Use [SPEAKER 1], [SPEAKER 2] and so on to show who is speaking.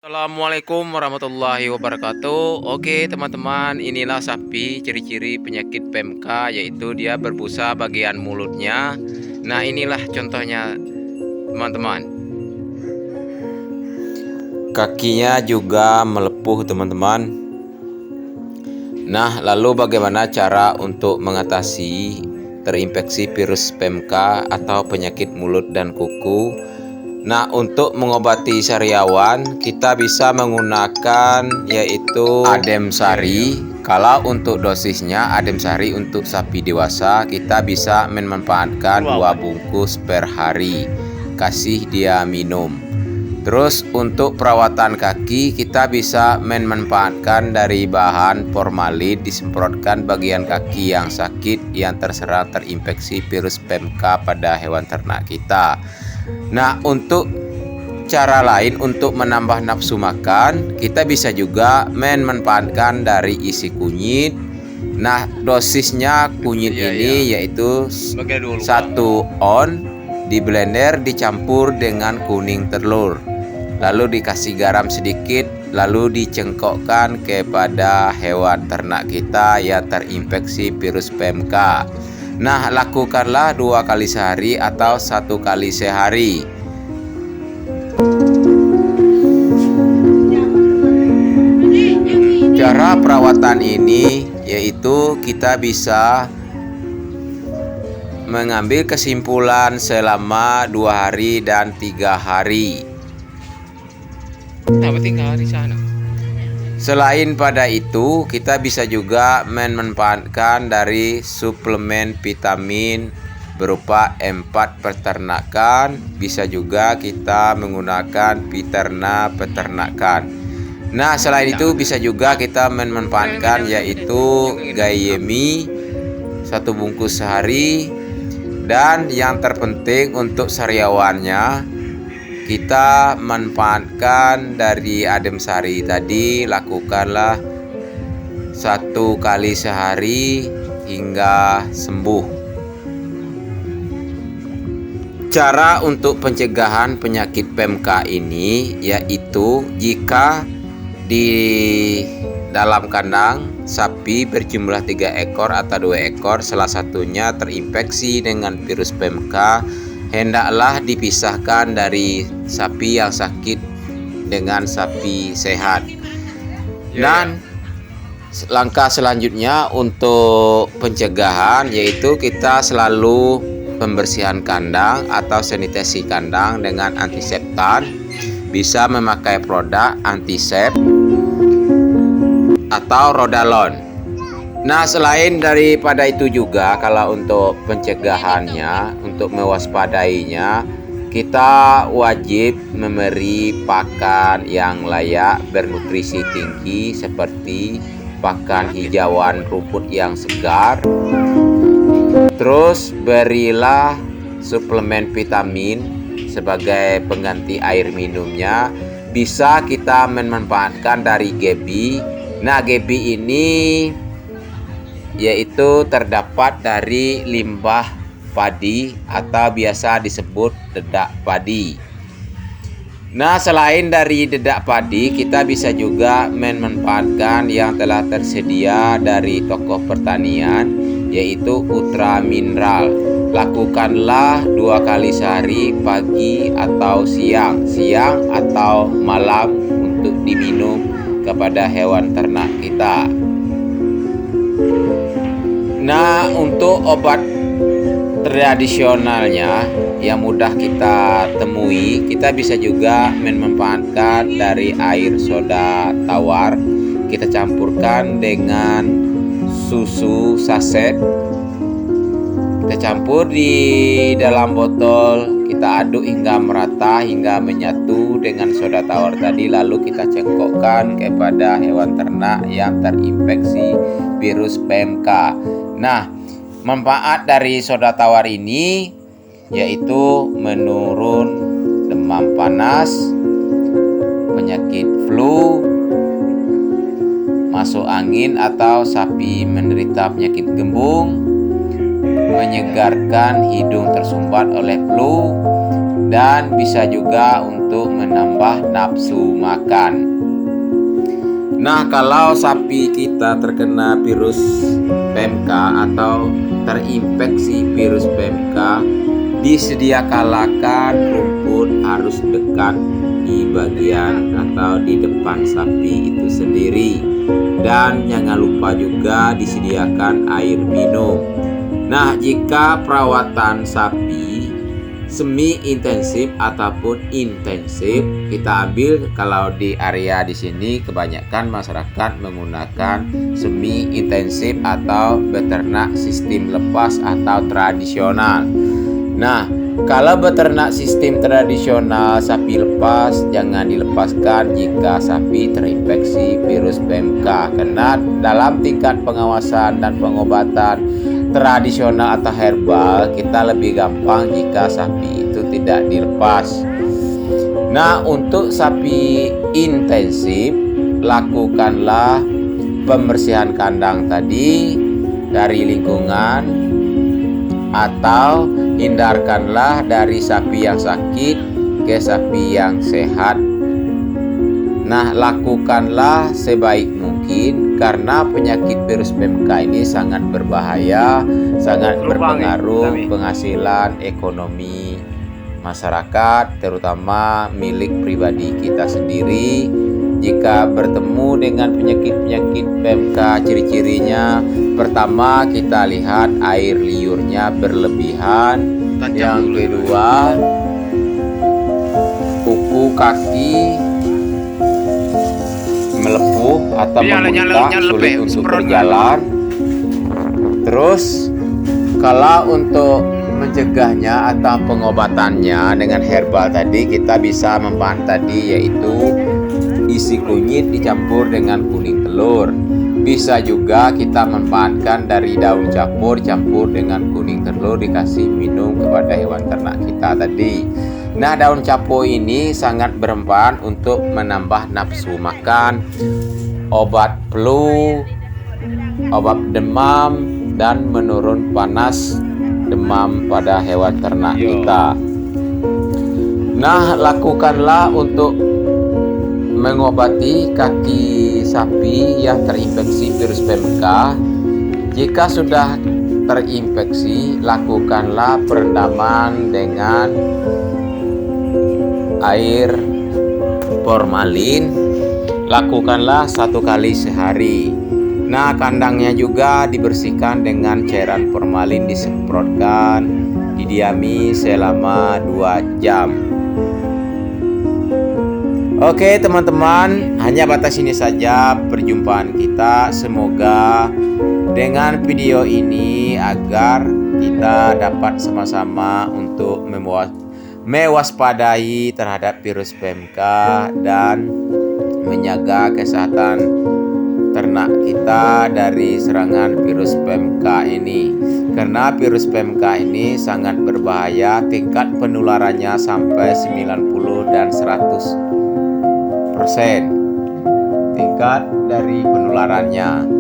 [SPEAKER 1] Assalamualaikum warahmatullahi wabarakatuh. Oke teman-teman, inilah sapi ciri-ciri penyakit PMK, yaitu dia berbusa bagian mulutnya. Nah inilah contohnya teman-teman. Kakinya juga melepuh teman-teman. Nah lalu bagaimana cara untuk mengatasi terinfeksi virus PMK atau penyakit mulut dan kuku? Nah, untuk mengobati sariawan kita bisa menggunakan yaitu adem sari. Kalau untuk dosisnya adem sari untuk sapi dewasa kita bisa memanfaatkan 2 bungkus per hari. Kasih dia minum. Terus untuk perawatan kaki kita bisa memanfaatkan dari bahan formalin, disemprotkan bagian kaki yang sakit yang terserang terinfeksi virus PMK pada hewan ternak kita. Nah, untuk cara lain untuk menambah nafsu makan, kita bisa juga memanfaatkan dari isi kunyit. Nah, dosisnya kunyit ini yaitu 1 on di blender dicampur dengan kuning telur. Lalu dikasih garam sedikit, lalu dicengkokkan kepada hewan ternak kita yang terinfeksi virus PMK. Nah, lakukanlah 2 kali sehari atau 1 kali sehari. Cara perawatan ini yaitu kita bisa mengambil kesimpulan selama 2 hari dan 3 hari. Nah, tinggal di sana. Selain pada itu, kita bisa juga memanfaatkan dari suplemen vitamin berupa empat peternakan. Bisa juga kita menggunakan Viterna peternakan. Nah, selain itu bisa juga kita memanfaatkan yaitu Gayemi 1 bungkus sehari. Dan yang terpenting untuk sariawannya, kita manfaatkan dari adem sari tadi, lakukanlah 1 kali sehari hingga sembuh. Cara untuk pencegahan penyakit PMK ini yaitu jika di dalam kandang sapi berjumlah 3 ekor atau 2 ekor salah satunya terinfeksi dengan virus PMK, hendaklah dipisahkan dari sapi yang sakit dengan sapi sehat. Dan langkah selanjutnya untuk pencegahan yaitu kita selalu pembersihan kandang atau sanitasi kandang dengan antiseptan. Bisa memakai produk antisep atau Rodalon. Nah, selain daripada itu juga, kalau untuk pencegahannya, untuk mewaspadainya, kita wajib memberi pakan yang layak bernutrisi tinggi seperti pakan hijauan rumput yang segar. Terus berilah suplemen vitamin sebagai pengganti air minumnya. Bisa kita memanfaatkan dari Gebi. Nah, Gebi ini yaitu terdapat dari limbah padi atau biasa disebut dedak padi. Nah, selain dari dedak padi, kita bisa juga memanfaatkan yang telah tersedia dari toko pertanian yaitu Ultra Mineral. Lakukanlah 2 kali sehari, pagi atau siang atau malam untuk diminum kepada hewan ternak kita. Nah, untuk obat tradisionalnya yang mudah kita temui, kita bisa juga memanfaatkan dari air soda tawar. Kita campurkan dengan susu saset. Kita campur di dalam botol, kita aduk hingga merata, hingga menyatu dengan soda tawar tadi. Lalu kita cengkokkan kepada hewan ternak yang terinfeksi virus PMK. Nah, manfaat dari soda tawar ini yaitu menurun demam panas, penyakit flu, masuk angin atau sapi menderita penyakit gembung, menyegarkan hidung tersumbat oleh flu, dan bisa juga untuk menambah nafsu makan. Nah, kalau sapi kita terkena virus PMK atau terinfeksi virus PMK, disediakan rumput harus dekat di bagian atau di depan sapi itu sendiri, dan jangan lupa juga disediakan air minum. Nah, jika perawatan sapi semi intensif ataupun intensif, kita ambil kalau di area di sini kebanyakan masyarakat menggunakan semi intensif atau beternak sistem lepas atau tradisional. Nah, kalau beternak sistem tradisional sapi lepas, jangan dilepaskan jika sapi terinfeksi virus PMK, karena dalam tingkat pengawasan dan pengobatan tradisional atau herbal, kita lebih gampang jika sapi itu tidak dilepas. Nah, untuk sapi intensif, lakukanlah pembersihan kandang tadi dari lingkungan, atau hindarkanlah dari sapi yang sakit ke sapi yang sehat. Nah, lakukanlah sebaik mungkin karena penyakit virus PMK ini sangat berbahaya, sangat berpengaruh penghasilan ekonomi masyarakat, terutama milik pribadi kita sendiri. Jika bertemu dengan penyakit-penyakit PMK, ciri-cirinya pertama kita lihat air liurnya berlebihan, yang kedua kuku kaki melepuh atau membengkak, sulit untuk berjalan. Terus kalau untuk mencegahnya atau pengobatannya dengan herbal tadi, kita bisa memanfaatkan tadi, yaitu isi kunyit dicampur dengan kuning telur. Bisa juga kita manfaatkan dari daun capur dicampur dengan kuning telur, dikasih minum kepada hewan ternak kita tadi. Nah, daun capur ini sangat bermanfaat untuk menambah nafsu makan, obat flu, obat demam, dan menurun panas demam pada hewan ternak kita. Nah, lakukanlah untuk mengobati kaki sapi yang terinfeksi virus PMK. Jika sudah terinfeksi, lakukanlah perendaman dengan air formalin. Lakukanlah 1 kali sehari. Nah, kandangnya juga dibersihkan dengan cairan formalin, disemprotkan, didiami selama 2 jam. Oke teman-teman, hanya batas ini saja perjumpaan kita. Semoga dengan video ini agar kita dapat sama-sama untuk mewaspadai terhadap virus PMK dan menjaga kesehatan ternak kita dari serangan virus PMK ini. Karena virus PMK ini sangat berbahaya, tingkat penularannya sampai 90 dan 100% tingkat dari penularannya.